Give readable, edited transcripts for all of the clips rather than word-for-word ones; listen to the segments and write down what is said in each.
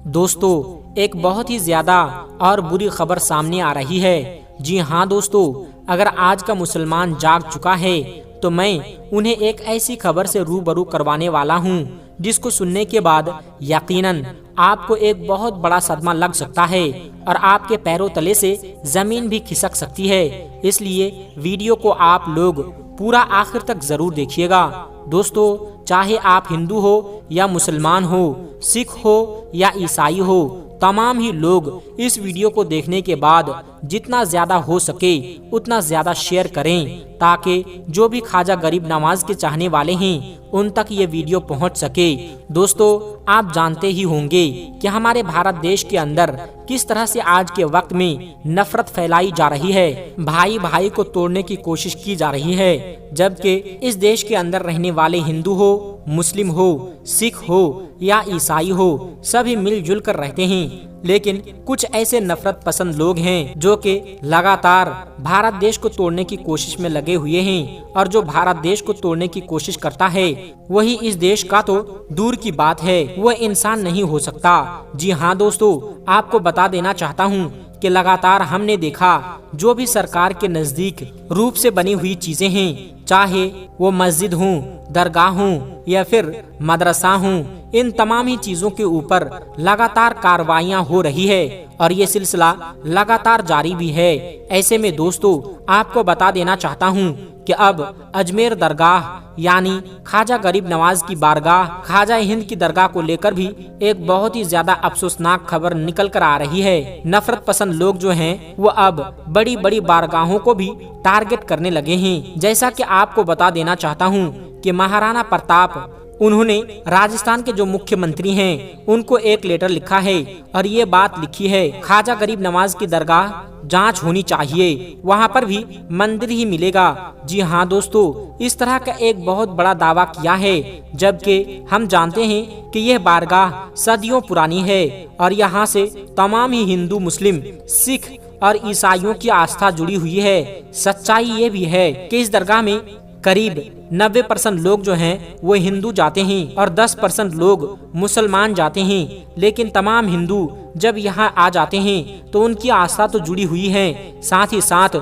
दोस्तों, एक बहुत ही ज्यादा और बुरी खबर सामने आ रही है। जी हाँ दोस्तों, अगर आज का मुसलमान जाग चुका है तो मैं उन्हें एक ऐसी खबर से रूबरू करवाने वाला हूँ जिसको सुनने के बाद यकीनन आपको एक बहुत बड़ा सदमा लग सकता है और आपके पैरों तले से जमीन भी खिसक सकती है। इसलिए वीडियो को आप लोग पूरा आखिर तक जरूर देखिएगा। दोस्तों, चाहे आप हिंदू हो या मुसलमान हो, सिख हो या ईसाई हो, तमाम ही लोग इस वीडियो को देखने के बाद जितना ज्यादा हो सके उतना ज्यादा शेयर करें ताकि जो भी ख्वाजा गरीब नवाज के चाहने वाले हैं उन तक ये वीडियो पहुंच सके। दोस्तों, आप जानते ही होंगे कि हमारे भारत देश के अंदर किस तरह से आज के वक्त में नफरत फैलाई जा रही है, भाई भाई को तोड़ने की कोशिश की जा रही है, जबकि इस देश के अंदर रहने वाले हिंदू हो, मुस्लिम हो, सिख हो या ईसाई हो, सभी मिलजुल कर रहते हैं। लेकिन कुछ ऐसे नफरत पसंद लोग हैं जो कि लगातार भारत देश को तोड़ने की कोशिश में लगे हुए हैं, और जो भारत देश को तोड़ने की कोशिश करता है वही इस देश का तो दूर की बात है वह इंसान नहीं हो सकता। जी हाँ दोस्तों, आपको बता देना चाहता हूँ कि लगातार हमने देखा जो भी सरकार के नजदीक रूप से बनी हुई चीजें हैं, चाहे वो मस्जिद हो, दरगाह हो या फिर मदरसा हो, इन तमाम ही चीजों के ऊपर लगातार कार्रवाइयां हो रही है और ये सिलसिला लगातार जारी भी है। ऐसे में दोस्तों, आपको बता देना चाहता हूँ कि अब अजमेर दरगाह यानी ख्वाजा गरीब नवाज की बारगाह, ख्वाजा हिंद की दरगाह को लेकर भी एक बहुत ही ज्यादा अफसोसनाक खबर निकल कर आ रही है। नफरत पसंद लोग जो हैं वो अब बड़ी बड़ी बारगाहों को भी टारगेट करने लगे हैं। जैसा कि आपको बता देना चाहता हूँ कि महाराणा प्रताप उन्होंने राजस्थान के जो मुख्यमंत्री हैं उनको एक लेटर लिखा है और ये बात लिखी है ख्वाजा गरीब नवाज की दरगाह जांच होनी चाहिए, वहां पर भी मंदिर ही मिलेगा। जी हाँ दोस्तों, इस तरह का एक बहुत बड़ा दावा किया है, जबकि हम जानते हैं कि यह बारगाह सदियों पुरानी है और यहाँ से तमाम ही हिंदू, मुस्लिम, सिख और ईसाइयों की आस्था जुड़ी हुई है। सच्चाई ये भी है कि इस दरगाह में करीब 90% लोग जो हैं वो हिंदू जाते हैं और 10% लोग मुसलमान जाते हैं। लेकिन तमाम हिंदू जब यहाँ आ जाते हैं तो उनकी आस्था तो जुड़ी हुई है, साथ ही साथ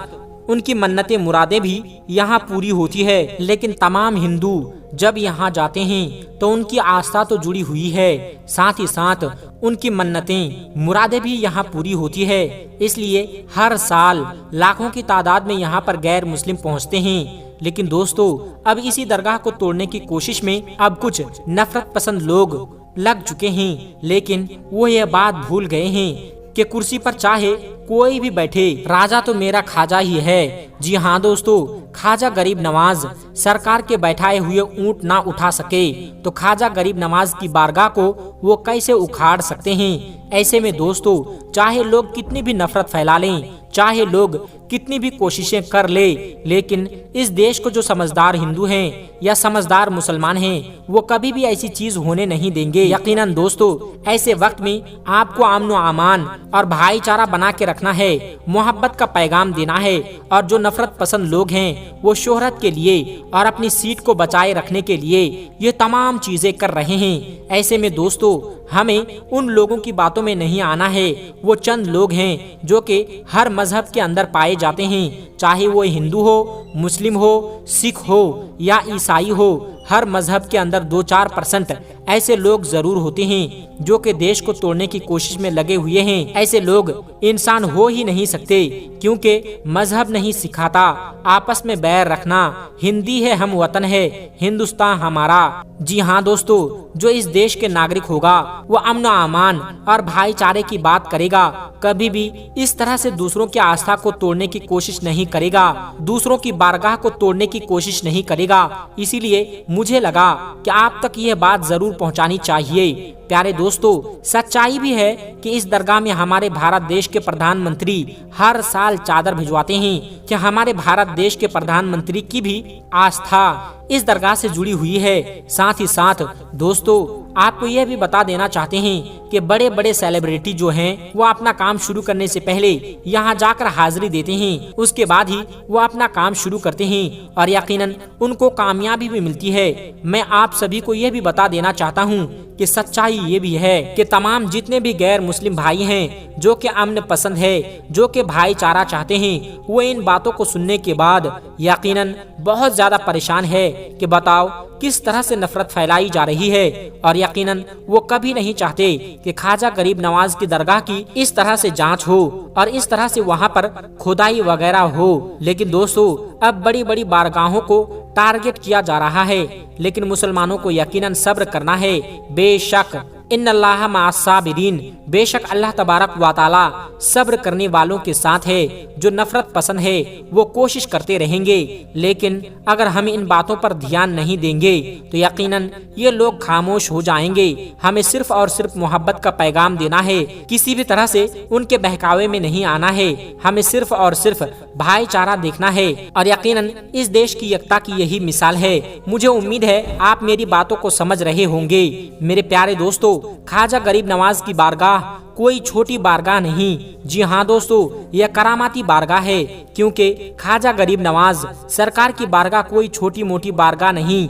उनकी मन्नतें मुरादें भी यहाँ पूरी होती है। लेकिन तमाम हिंदू जब यहाँ जाते हैं तो उनकी आस्था तो जुड़ी हुई है, साथ ही साथ उनकी मन्नतें मुरादें भी यहाँ पूरी होती है। इसलिए हर साल लाखों की तादाद में यहाँ पर गैर मुस्लिम पहुँचते हैं। लेकिन दोस्तों, अब इसी दरगाह को तोड़ने की कोशिश में अब कुछ नफरत पसंद लोग लग चुके हैं, लेकिन वो ये बात भूल गए हैं कि कुर्सी पर चाहे कोई भी बैठे, राजा तो मेरा ख्वाजा ही है। जी हाँ दोस्तों, ख्वाजा गरीब नवाज सरकार के बैठाए हुए ऊंट ना उठा सके तो ख्वाजा गरीब नवाज की बारगाह को वो कैसे उखाड़ सकते हैं। ऐसे में दोस्तों, चाहे लोग कितनी भी नफरत फैला लें, चाहे लोग कितनी भी कोशिशें कर ले, लेकिन इस देश को जो समझदार हिंदू हैं या समझदार मुसलमान हैं वो कभी भी ऐसी चीज होने नहीं देंगे। यकीनन दोस्तों, ऐसे वक्त में आपको अमन व अमान और भाईचारा बना के रखना है, मोहब्बत का पैगाम देना है, और जो नफरत पसंद लोग हैं वो शोहरत के लिए और अपनी सीट को बचाए रखने के लिए ये तमाम चीजें कर रहे हैं। ऐसे में दोस्तों, हमें उन लोगों की बातों में नहीं आना है। वो चंद लोग हैं जो कि हर मजहब के अंदर पाए जाते हैं, चाहे वो हिंदू हो, मुस्लिम हो, सिख हो या ईसाई हो, हर मजहब के अंदर 2-4% ऐसे लोग जरूर होते हैं जो कि देश को तोड़ने की कोशिश में लगे हुए हैं। ऐसे लोग इंसान हो ही नहीं सकते, क्योंकि मजहब नहीं सिखाता आपस में बैर रखना। हिंदी है हम वतन है, हिंदुस्तान हमारा। जी हाँ दोस्तों, जो इस देश के नागरिक होगा वो अमन अमान और भाईचारे की बात करेगा, कभी भी इस तरह से दूसरों की आस्था को तोड़ने की कोशिश नहीं करेगा, दूसरों की बारगाह को तोड़ने की कोशिश नहीं करेगा। इसीलिए मुझे लगा कि आप तक यह बात जरूर पहुंचानी चाहिए। प्यारे दोस्तों, सच्चाई भी है कि इस दरगाह में हमारे भारत देश के प्रधानमंत्री हर साल चादर भिजवाते हैं कि हमारे भारत देश के प्रधानमंत्री की भी आस्था इस दरगाह से जुड़ी हुई है। साथ ही साथ दोस्तों आपको यह भी बता देना चाहते हैं कि बड़े बड़े सेलिब्रिटी जो हैं वो अपना काम शुरू करने से पहले यहाँ जाकर हाजिरी देते हैं, उसके बाद ही वो अपना काम शुरू करते हैं और यकीनन उनको कामयाबी भी मिलती है। मैं आप सभी को यह भी बता देना चाहता हूँ कि सच्चाई ये भी है कि तमाम जितने भी गैर मुस्लिम भाई हैं जो कि अमन पसंद है, जो कि भाईचारा चाहते हैं, वो इन बातों को सुनने के बाद यकीनन बहुत ज्यादा परेशान है कि बताओ किस तरह से नफरत फैलाई जा रही है। और यकीनन वो कभी नहीं चाहते कि ख्वाजा गरीब नवाज की दरगाह की इस तरह से जांच हो और इस तरह से वहाँ पर खुदाई वगैरह हो। लेकिन दोस्तों अब बड़ी बड़ी बारगाहों को टारगेट किया जा रहा है, लेकिन मुसलमानों को यकीनन सब्र करना है। बेशक इन्नल्लाह मअस-साबिरीन, बेशक अल्लाह तबारक व तआला सब्र करने वालों के साथ है। जो नफरत पसंद है वो कोशिश करते रहेंगे, लेकिन अगर हम इन बातों पर ध्यान नहीं देंगे तो यकीनन ये लोग खामोश हो जाएंगे। हमें सिर्फ और सिर्फ मोहब्बत का पैगाम देना है, किसी भी तरह से उनके बहकावे में नहीं आना है। हमें सिर्फ और सिर्फ भाईचारा देखना है और यकीनन इस देश की एकता की यही मिसाल है। मुझे उम्मीद है आप मेरी बातों को समझ रहे होंगे। मेरे प्यारे दोस्तों, ख्वाजा गरीब नवाज की बारगाह कोई छोटी बारगाह नहीं, जी हाँ दोस्तों यह करामाती बारगाह है, क्योंकि ख्वाजा गरीब नवाज सरकार की बारगाह कोई छोटी मोटी बारगाह नहीं।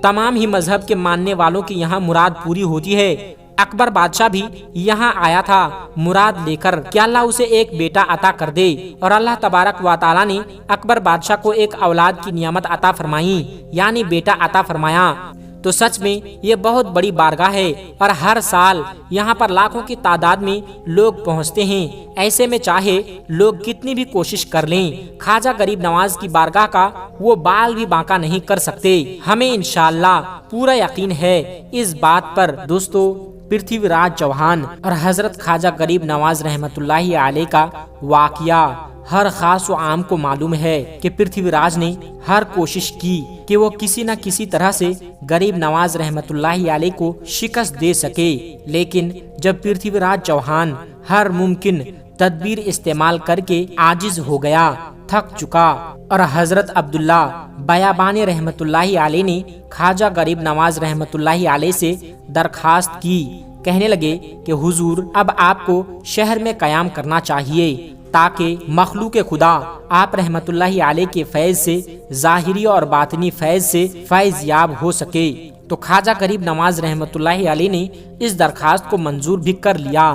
तमाम ही मजहब के मानने वालों की यहाँ मुराद पूरी होती है। अकबर बादशाह भी यहाँ आया था मुराद लेकर कि अल्लाह उसे एक बेटा अता कर दे, और अल्लाह तबारक व तआला ने अकबर बादशाह को एक औलाद की नियामत अता फरमाई, यानी बेटा अता फरमाया। तो सच में ये बहुत बड़ी बारगाह है और हर साल यहाँ पर लाखों की तादाद में लोग पहुँचते हैं। ऐसे में चाहे लोग कितनी भी कोशिश कर लें, ख्वाजा गरीब नवाज की बारगाह का वो बाल भी बांका नहीं कर सकते। हमें इंशाअल्लाह पूरा यकीन है इस बात पर। दोस्तों पृथ्वीराज चौहान और हजरत ख्वाजा गरीब नवाज रहमतुल्लाहि अलैह का वाकया हर खास व आम को मालूम है कि पृथ्वीराज ने हर कोशिश की कि वो किसी न किसी तरह से गरीब नवाज रहमतुल्लाहि अलैह को शिकस्त दे सके। लेकिन जब पृथ्वीराज चौहान हर मुमकिन तदबीर इस्तेमाल करके आजिज हो गया, थक चुका, और हजरत अब्दुल्ला बयाबानी रहमतुल्लाहि अलैह ने ख्वाजा गरीब नवाज रहमतुल्लाहि अलैह से दरखास्त की। कहने लगे कि हुजूर अब आपको शहर में कयाम करना चाहिए ताकि मखलूक खुदा आप रहमतुल्लाहि अलैह के फैज से, जाहिरी और बातिनी फैज से फैज याब हो सके। तो ख्वाजा गरीब नवाज रहमतुल्लाहि अलैह ने इस दरखास्त को मंजूर भी कर लिया।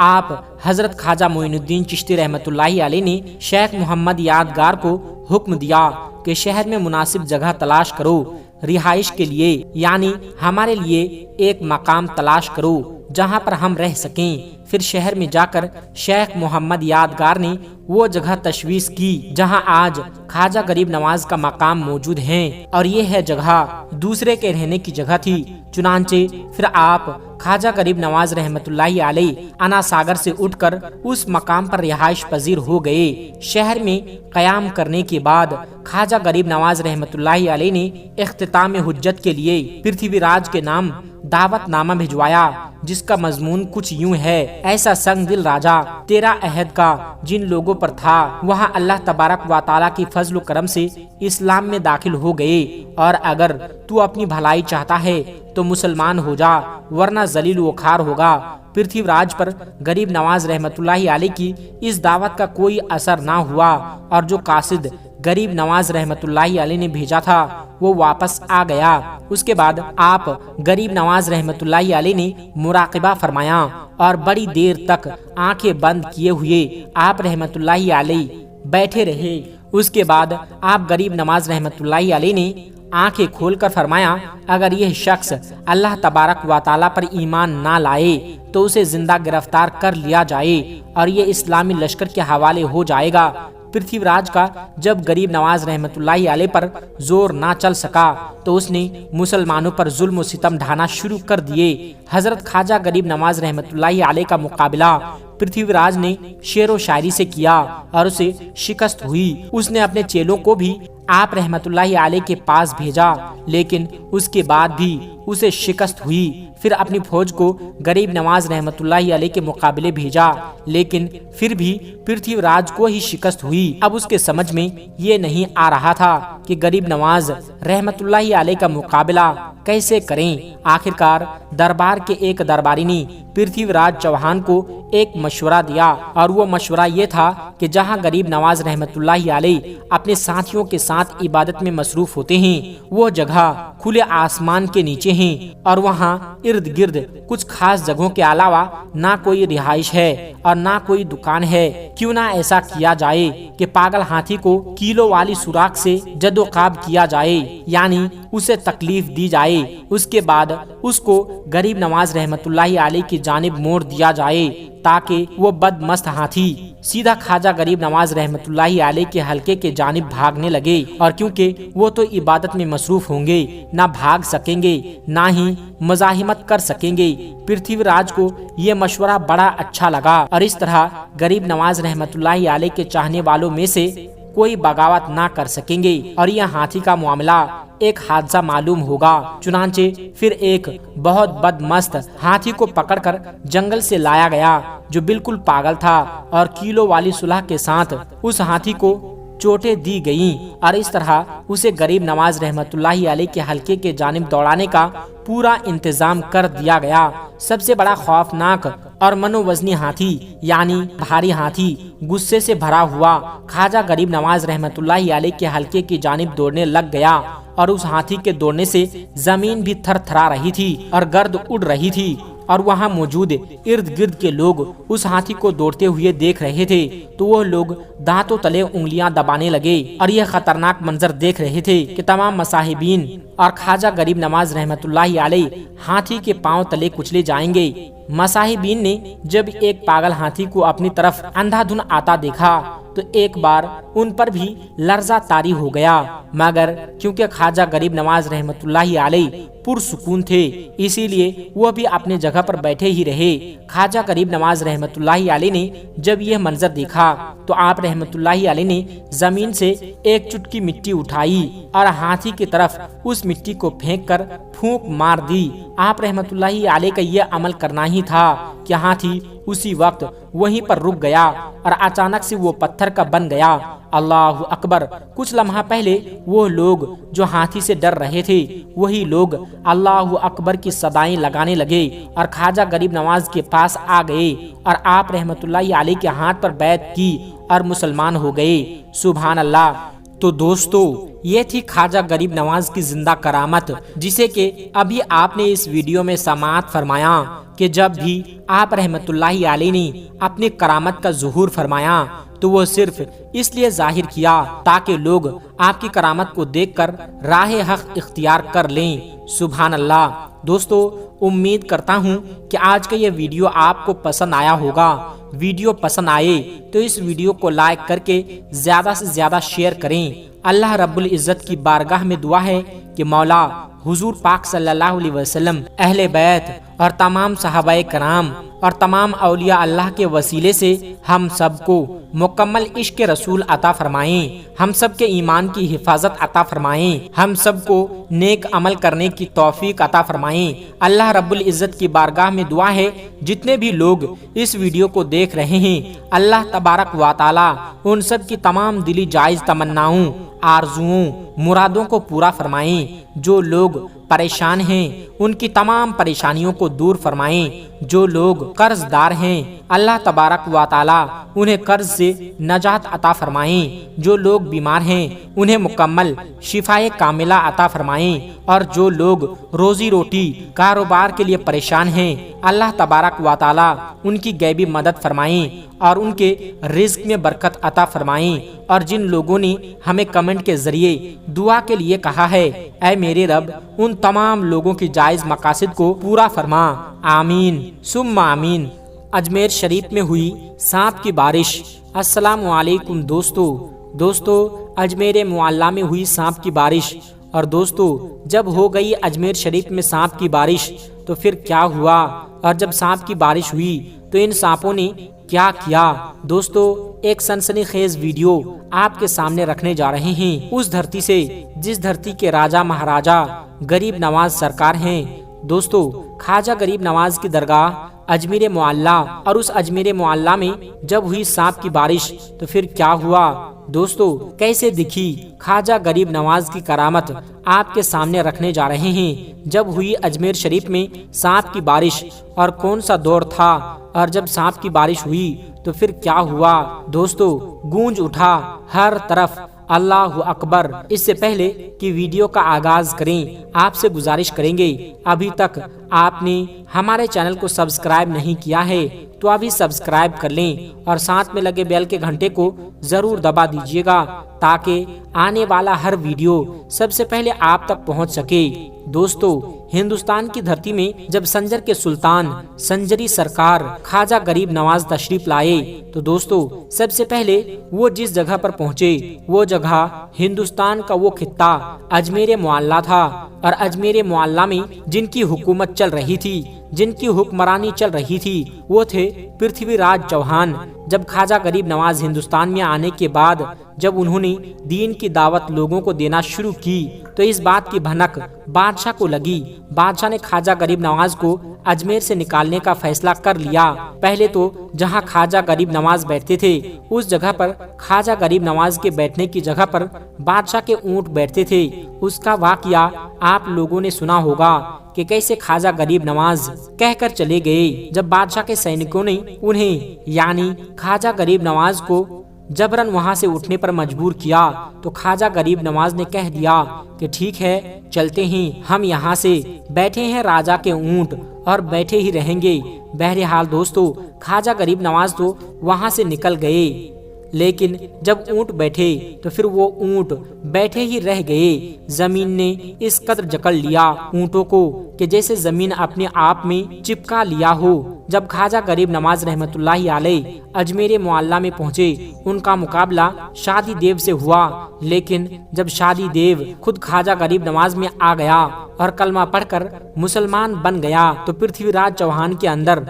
आप हजरत ख्वाजा मोइनुद्दीन चिश्ती रहमतुल्लाहि अलैह ने शेख मोहम्मद यादगार को हुक्म दिया कि शहर में मुनासिब जगह तलाश करो रिहाइश के लिए, यानी हमारे लिए एक मकाम तलाश करो जहां पर हम रह सकें। फिर शहर में जाकर शेख मोहम्मद यादगार ने वो जगह तशवीश की जहां आज ख्वाजा गरीब नवाज का मकाम मौजूद है, और ये है जगह दूसरे के रहने की जगह थी। चुनांचे फिर आप ख्वाजा गरीब नवाज रहमतुल्लाहि अलैह अना सागर से उठकर उस मकाम पर रिहाइश पजीर हो गए। शहर में कयाम करने के बाद ख्वाजा गरीब नवाज रहमतुल्लाहि अलैह ने इख्तिताम हुज्जत के लिए पृथ्वीराज के नाम दावतनामा भिजवाया, जिसका मजमून कुछ यूं है। ऐसा संग दिल राजा तेरा अहद का जिन लोगों पर था, वहाँ अल्लाह तबारक व तआला की फजल करम से इस्लाम में दाखिल हो गए, और अगर तू अपनी भलाई चाहता है तो मुसलमान हो जा, वरना जलील व खार होगा। पृथ्वीराज पर गरीब नवाज रहमतुल्लाहि अलैह की इस दावत का कोई असर ना हुआ, और जो कासिद गरीब नवाज रहमतुल्लाहि अलैह ने भेजा था वो वापस आ गया। उसके बाद आप गरीब नवाज रहमतुल्लाहि अलैह ने मुराक़िबा फरमाया और बड़ी देर तक आंखें बंद किए हुए आप रहमतुल्लाहि अलैह बैठे रहे। उसके बाद आप गरीब नवाज रहमतुल्लाहि अलैह ने आंखें खोलकर फरमाया, अगर यह शख्स अल्लाह तबारक व तआला पर ईमान ना लाए तो उसे जिंदा गिरफ्तार कर लिया जाए और ये इस्लामी लश्कर के हवाले हो जाएगा। पृथ्वीराज का जब गरीब नवाज रहमतुल्लाहि अलैह पर जोर ना चल सका तो उसने मुसलमानों पर जुल्म सितम ढाना शुरू कर दिए। हजरत ख्वाजा गरीब नवाज रहमतुल्लाहि अलैह का मुकाबला पृथ्वीराज ने शेर व शायरी से किया और उसे शिकस्त हुई। उसने अपने चेलों को भी आप रहमतुल्लाहि अलैह के पास भेजा, लेकिन उसके बाद भी उसे शिकस्त हुई। फिर अपनी फौज को गरीब नवाज रहमतुल्लाहि अलैह के मुकाबले भेजा, लेकिन फिर भी पृथ्वीराज को ही शिकस्त हुई। अब उसके समझ में ये नहीं आ रहा था कि गरीब नवाज रहमतुल्लाहि अलैह का मुकाबला कैसे करें। आखिरकार दरबार के एक दरबारी ने पृथ्वीराज चौहान को एक मशवरा दिया, और वो मशवरा ये था कि जहाँ गरीब नवाज रहमतुल्लाहि अलैह अपने साथियों के साथ इबादत में मसरूफ होते हैं, वो जगह खुले आसमान के नीचे हैं, और वहाँ इर्द गिर्द कुछ खास जगहों के अलावा ना कोई रिहाइश है और ना कोई दुकान है। क्यों ना ऐसा किया जाए कि पागल हाथी को कीलों वाली सुराख से जदोकाब किया जाए, यानी उसे तकलीफ दी जाए। उसके बाद उसको गरीब नवाज रहमतुल्लाहि अलैह की जानिब मोड़ दिया जाए, ताकि वो बदमस्त हाथी सीधा ख्वाजा गरीब नवाज रहमतुल्लाहि अलैह के हलके के जानिब भागने लगे। और क्योंकि वो तो इबादत में मसरूफ होंगे, ना भाग सकेंगे ना ही मज़ाहिमत कर सकेंगे। पृथ्वीराज को ये मशवरा बड़ा अच्छा लगा, और इस तरह गरीब नवाज रहमतुल्लाहि अलैह के चाहने वालों में से कोई बगावत ना कर सकेंगे, और यह हाथी का मामला एक हादसा मालूम होगा। चुनांचे फिर एक बहुत बदमस्त हाथी को पकड़कर जंगल से लाया गया, जो बिल्कुल पागल था, और कीलों वाली सुलह के साथ उस हाथी को चोटें दी गईं, और इस तरह उसे गरीब नवाज रहमतुल्लाहि अलैह के हलके के जानिब दौड़ाने का पूरा इंतजाम कर दिया गया। सबसे बड़ा खौफनाक और मनोवजनी हाथी यानी भारी हाथी गुस्से से भरा हुआ ख्वाजा गरीब नवाज रहमतुल्लाहि अलैह के हलके की जानिब दौड़ने लग गया, और उस हाथी के दौड़ने से जमीन भी थरथरा रही थी और गर्द उड़ रही थी, और वहाँ मौजूद इर्द गिर्द के लोग उस हाथी को दौड़ते हुए देख रहे थे, तो वो लोग दांतों तले उंगलियां दबाने लगे, और यह खतरनाक मंजर देख रहे थे कि तमाम मसाहिबीन और ख्वाजा गरीब नवाज रहमतुल्लाहि अलैह हाथी के पांव तले कुचले जाएंगे। मसाहिबीन ने जब एक पागल हाथी को अपनी तरफ अंधाधुन आता देखा, तो एक बार उन पर भी लर्जा तारी हो गया, मगर क्योंकि ख्वाजा गरीब नवाज रहमतुल्लाहि अलैह पुरसुकून थे, इसीलिए वो भी अपने जगह पर बैठे ही रहे। ख्वाजा गरीब नवाज रहमतुल्लाहि अलैह ने जब यह मंजर देखा, तो आप रहमतुल्लाहि अलैह ने जमीन से एक चुटकी मिट्टी उठाई और हाथी की तरफ उस मिट्टी को फेंककर फूंक मार दी। आप रहमतुल्लाहि अलैह का यह अमल करना ही था कि हाथी उसी वक्त वहीं पर रुक गया और अचानक से वो पत्थर का बन गया। अल्लाह अकबर। कुछ लम्हा पहले वो लोग जो हाथी से डर रहे थे, वही लोग अल्लाह अकबर की सदाएं लगाने लगे और ख्वाजा गरीब नवाज के पास आ गए और आप रहमतुल्लाहि अलैह के हाथ पर बैत की और मुसलमान हो गए। सुभान अल्लाह। तो दोस्तों, ये थी ख्वाजा गरीब नवाज की जिंदा करामत, जिसे कि अभी आपने इस वीडियो में समाअत फरमाया कि जब भी आप रहमतुल्लाहि अलैह ने अपनी करामत का ज़ुहूर फरमाया, तो वो सिर्फ इसलिए जाहिर किया ताकि लोग आपकी करामत को देखकर राह हक इख्तियार कर लें। सुभान अल्लाह। दोस्तों, उम्मीद करता हूँ कि आज का ये वीडियो आपको पसंद आया होगा। वीडियो पसंद आए तो इस वीडियो को लाइक करके ज़्यादा से ज़्यादा शेयर करें। अल्लाह रब्बुल इज़्ज़त की बारगाह में दुआ है कि मौला हुजूर पाक सल्लल्लाहु अलैहि वसल्लम, अहले बैत और तमाम सहाबाए कराम और तमाम औलिया अल्लाह के वसीले से हम सबको मुकम्मल इश्क रसूल अता फरमाएं, हम सब के ईमान की हिफाजत अता फरमाएं, हम सबको नेक अमल करने की तौफीक अता फरमाएं। अल्लाह रब्बुल इज़्ज़त की बारगाह में दुआ है जितने भी लोग इस वीडियो को देख रहे हैं, अल्लाह तबारक व तआला उन सब की तमाम दिली जायज़ तमन्नाओं, आरजुओं, मुरादों को पूरा फरमाएं। जो लोग परेशान हैं उनकी तमाम परेशानियों को दूर फरमाएं। जो लोग कर्जदार हैं, अल्लाह तबारक व तआला उन्हें कर्ज से नजात अता फरमाएं। जो लोग बीमार हैं उन्हें मुकम्मल शिफाए कामिला अता फरमाएं। और जो लोग रोजी रोटी कारोबार के लिए परेशान हैं, अल्लाह तबारक व तआला उनकी गैबी मदद फरमाएं और उनके रिज्क में बरकत अता फरमाएं। और जिन लोगों ने हमें कमेंट के जरिए दुआ के लिए कहा है, ऐ मेरे रब, उन तमाम लोगों की जायज मकासद को पूरा फरमा। आमीन सुम्मा आमीन। अजमेर शरीफ में हुई सांप की बारिश। अस्सलामु अलैकुम दोस्तों, अजमेर मुअल्ला में हुई सांप की बारिश। और दोस्तों, जब हो गई अजमेर शरीफ में सांप की बारिश, तो फिर क्या हुआ? और जब सांप की बारिश हुई तो इन सांपों ने क्या किया। दोस्तों, एक सनसनीखेज वीडियो आपके सामने रखने जा रहे हैं, उस धरती से जिस धरती के राजा महाराजा गरीब नवाज सरकार हैं। दोस्तों, ख्वाजा गरीब नवाज की दरगाह अजमेर मुअल्ला, और उस अजमेर मुअल्ला में जब हुई सांप की बारिश तो फिर क्या हुआ। दोस्तों, कैसे दिखी ख्वाजा गरीब नवाज की करामत आपके सामने रखने जा रहे हैं। जब हुई अजमेर शरीफ में सांप की बारिश, और कौन सा दौर था, और जब सांप की बारिश हुई तो फिर क्या हुआ। दोस्तों, गूंज उठा हर तरफ अल्लाह अकबर। इससे पहले कि वीडियो का आगाज करें, आपसे गुजारिश करेंगे, अभी तक आपने हमारे चैनल को सब्सक्राइब नहीं किया है तो अभी सब्सक्राइब कर लें, और साथ में लगे बेल के घंटे को जरूर दबा दीजिएगा ताकि आने वाला हर वीडियो सबसे पहले आप तक पहुंच सके। दोस्तों, हिंदुस्तान की धरती में जब संजर के सुल्तान संजरी सरकार ख्वाजा गरीब नवाज तशरीफ लाए तो दोस्तों, सबसे पहले वो जिस जगह पर पहुँचे वो जगह हिंदुस्तान का वो खित्ता अजमेर मुअल्ला था। और अजमेर मुअल्ला में जिनकी हुकूमत चल रही थी, जिनकी हुक्मरानी चल रही थी, वो थे पृथ्वीराज चौहान। जब ख्वाजा गरीब नवाज हिंदुस्तान में आने के बाद जब उन्होंने दीन की दावत लोगों को देना शुरू की तो इस बात की भनक बादशाह को लगी। बादशाह ने ख्वाजा गरीब नवाज को अजमेर से निकालने का फैसला कर लिया। पहले तो जहां ख्वाजा गरीब नवाज बैठते थे उस जगह पर ख्वाजा गरीब नवाज के बैठने की जगह पर बादशाह के ऊंट बैठते थे। उसका वाकया आप लोगों ने सुना होगा कि कैसे ख्वाजा गरीब नवाज कहकर चले गए। जब बादशाह के सैनिकों ने उन्हें यानी ख्वाजा गरीब नवाज को जबरन वहां से उठने पर मजबूर किया तो ख्वाजा गरीब नवाज ने कह दिया कि ठीक है, चलते हैं, हम यहाँ से बैठे हैं राजा के ऊंट और बैठे ही रहेंगे। बहरहाल दोस्तों, ख्वाजा गरीब नवाज तो वहां से निकल गए, लेकिन जब ऊंट बैठे तो फिर वो ऊंट बैठे ही रह गए। जमीन ने इस कदर जकड़ लिया ऊंटों को कि जैसे जमीन अपने आप में चिपका लिया हो। जब ख्वाजा गरीब नवाज रहमतुल्लाहि अलैह अजमेर मुअल्ला में पहुंचे, उनका मुकाबला शादी देव से हुआ, लेकिन जब शादी देव खुद ख्वाजा गरीब नवाज में आ गया और कलमा पढ़कर मुसलमान बन गया तो पृथ्वीराज चौहान के अंदर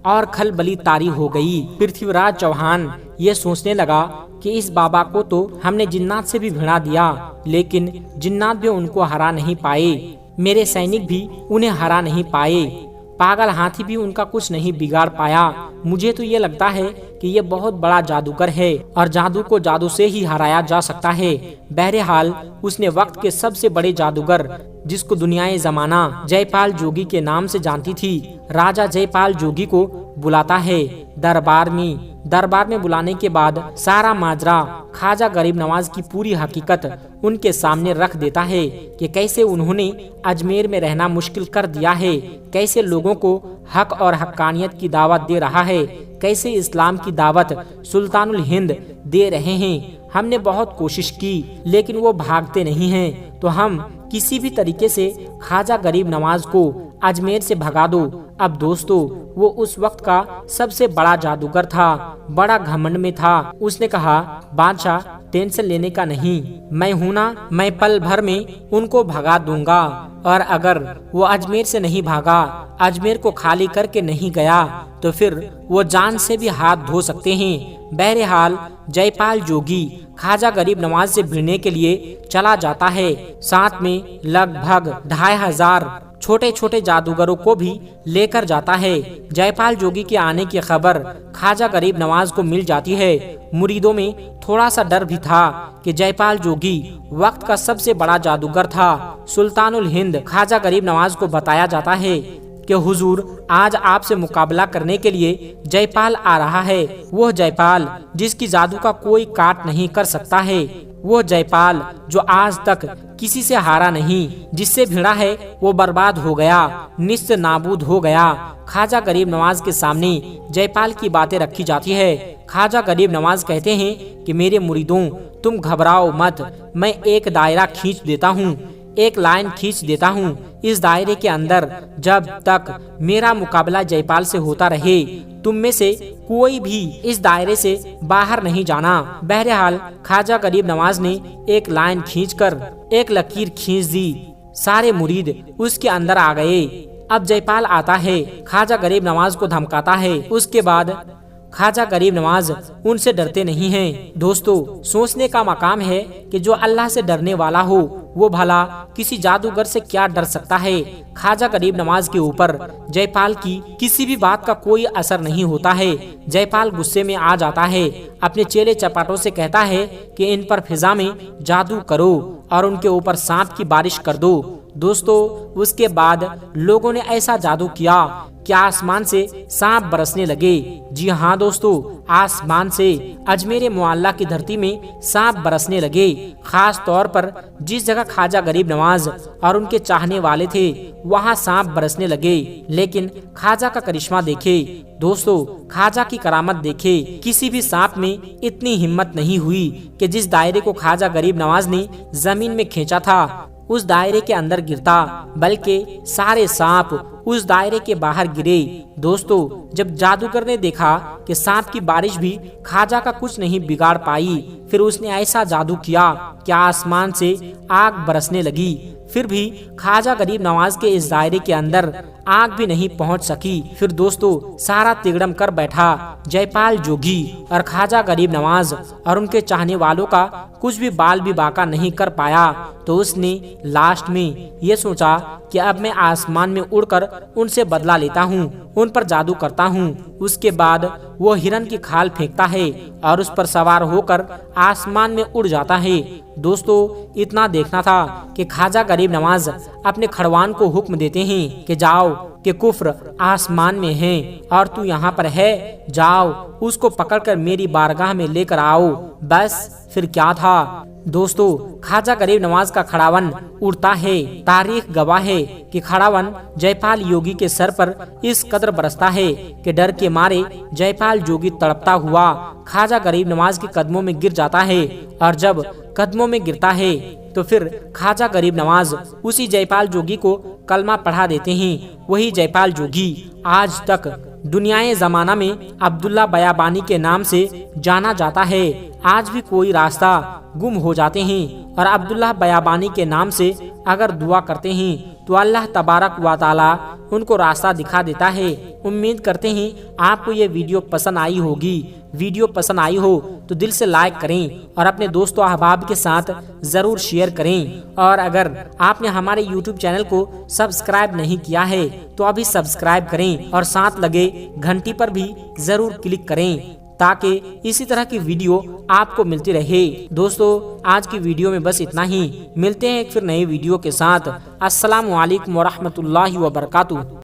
और खलबली तारी हो गई। पृथ्वीराज चौहान ये सोचने लगा कि इस बाबा को तो हमने जिन्नात से भी भिड़ा दिया, लेकिन जिन्नात भी उनको हरा नहीं पाए, मेरे सैनिक भी उन्हें हरा नहीं पाए, पागल हाथी भी उनका कुछ नहीं बिगाड़ पाया। मुझे तो ये लगता है कि ये बहुत बड़ा जादूगर है और जादू को जादू से ही हराया जा सकता है। बहरहाल उसने वक्त के सबसे बड़े जादूगर, जिसको दुनियाए जमाना जयपाल जोगी के नाम से जानती थी, राजा जयपाल जोगी को बुलाता है दरबार में। दरबार में बुलाने के बाद सारा माजरा ख्वाजा गरीब नवाज की पूरी हकीकत उनके सामने रख देता है कि कैसे उन्होंने अजमेर में रहना मुश्किल कर दिया है, कैसे लोगों को हक और हक्कानियत की दावत दे रहा है, कैसे इस्लाम की दावत सुल्तानुल हिंद दे रहे हैं। हमने बहुत कोशिश की लेकिन वो भागते नहीं हैं, तो हम किसी भी तरीके से ख्वाजा गरीब नवाज को अजमेर से भगा दो। अब दोस्तों, वो उस वक्त का सबसे बड़ा जादूगर था, बड़ा घमंड में था। उसने कहा, बादशाह टेंशन लेने का नहीं, मैं हूं ना, मैं पल भर में उनको भगा दूंगा। और अगर वो अजमेर से नहीं भागा, अजमेर को खाली करके नहीं गया, तो फिर वो जान से भी हाथ धो सकते हैं। बहरहाल जयपाल जोगी ख्वाजा गरीब नवाज से भिड़ने के लिए चला जाता है, साथ में लगभग 2500 छोटे छोटे जादूगरों को भी लेकर जाता है। जयपाल जोगी के आने की खबर ख्वाजा गरीब नवाज को मिल जाती है। मुरीदों में थोड़ा सा डर भी था कि जयपाल जोगी वक्त का सबसे बड़ा जादूगर था। सुल्तानुल हिंद ख्वाजा गरीब नवाज को बताया जाता है कि हुजूर, आज आपसे मुकाबला करने के लिए जयपाल आ रहा है। वह जयपाल जिसकी जादू का कोई काट नहीं कर सकता है, वो जयपाल जो आज तक किसी से हारा नहीं, जिससे भिड़ा है वो बर्बाद हो गया, निस्त नाबूद हो गया। ख्वाजा गरीब नवाज के सामने जयपाल की बातें रखी जाती है। ख्वाजा गरीब नवाज कहते हैं कि मेरे मुरीदों, तुम घबराओ मत, मैं एक दायरा खींच देता हूँ, एक लाइन खींच देता हूँ। इस दायरे के अंदर जब तक मेरा मुकाबला जयपाल से होता रहे, तुम में से कोई भी इस दायरे से बाहर नहीं जाना। बहरहाल ख्वाजा गरीब नवाज ने एक लाइन खींचकर एक लकीर खींच दी, सारे मुरीद उसके अंदर आ गए। अब जयपाल आता है, ख्वाजा गरीब नवाज को धमकाता है। उसके बाद ख्वाजा गरीब नवाज उनसे डरते नहीं हैं। दोस्तों, सोचने का मकाम है कि जो अल्लाह से डरने वाला हो वो भला किसी जादूगर से क्या डर सकता है। ख्वाजा गरीब नवाज के ऊपर जयपाल की किसी भी बात का कोई असर नहीं होता है। जयपाल गुस्से में आ जाता है, अपने चेले चपाटों से कहता है कि इन पर फिजा में जादू करो और उनके ऊपर सांप की बारिश कर दो। दोस्तों, उसके बाद लोगों ने ऐसा जादू किया कि आसमान से सांप बरसने लगे। जी हाँ दोस्तों, आसमान से अजमेर मुअल्ला की धरती में सांप बरसने लगे। खास तौर पर जिस जगह ख्वाजा गरीब नवाज और उनके चाहने वाले थे वहाँ सांप बरसने लगे। लेकिन ख्वाजा का करिश्मा देखे दोस्तों, ख्वाजा की करामत देखे। किसी भी सांप में इतनी हिम्मत नहीं हुई कि जिस दायरे को ख्वाजा गरीब नवाज ने जमीन में खींचा था उस दायरे के अंदर गिरता, बल्कि सारे सांप उस दायरे के बाहर गिरे। दोस्तों, जब जादूगर ने देखा कि सांप की बारिश भी ख्वाजा का कुछ नहीं बिगाड़ पाई, फिर उसने ऐसा जादू किया कि आसमान से आग बरसने लगी। फिर भी ख्वाजा गरीब नवाज के इस दायरे के अंदर आग भी नहीं पहुंच सकी। फिर दोस्तों, सारा तिगड़म कर बैठा जयपाल जोगी और ख्वाजा गरीब नवाज और उनके चाहने वालों का कुछ भी बाल भी बाका नहीं कर पाया। तो उसने लास्ट में ये सोचा कि अब मैं आसमान में उड़कर उनसे बदला लेता हूँ, उन पर जादू करता हूँ। उसके बाद वो हिरन की खाल फेंकता है और उस पर सवार होकर आसमान में उड़ जाता है। दोस्तों, इतना देखना था कि ख्वाजा गरीब नवाज अपने खड़वान को हुक्म देते हैं कि जाओ कि कुफ्र आसमान में है और तू यहाँ पर है, जाओ उसको पकड़कर मेरी बारगाह में लेकर आओ। बस फिर क्या था दोस्तों, ख्वाजा गरीब नवाज का खड़ावन उड़ता है। तारीख गवाह है कि खड़ावन जयपाल योगी के सर पर इस कदर बरसता है कि डर के मारे जयपाल जोगी तड़पता हुआ ख्वाजा गरीब नवाज के कदमों में गिर जाता है। और जब कदमों में गिरता है तो फिर ख्वाजा गरीब नवाज उसी जयपाल जोगी को कलमा पढ़ा देते हैं। वही जयपाल जोगी आज तक दुनियाए जमाना में अब्दुल्ला बयाबानी के नाम से जाना जाता है। आज भी कोई रास्ता गुम हो जाते हैं और अब्दुल्ला बयाबानी के नाम से अगर दुआ करते हैं तो अल्लाह तबारक व तआला उनको रास्ता दिखा देता है। उम्मीद करते हैं आपको ये वीडियो पसंद आई होगी। वीडियो पसंद आई हो तो दिल से लाइक करें और अपने दोस्तों अहबाब के साथ जरूर शेयर करें। और अगर आपने हमारे YouTube चैनल को सब्सक्राइब नहीं किया है तो अभी सब्सक्राइब करें और साथ लगे घंटी पर भी जरूर क्लिक करें ताकि इसी तरह की वीडियो आपको मिलती रहे। दोस्तों, आज की वीडियो में बस इतना ही। मिलते हैं एक फिर नए वीडियो के साथ। अस्सलामु अलैकुम व रहमतुल्लाहि व बरकातुहू।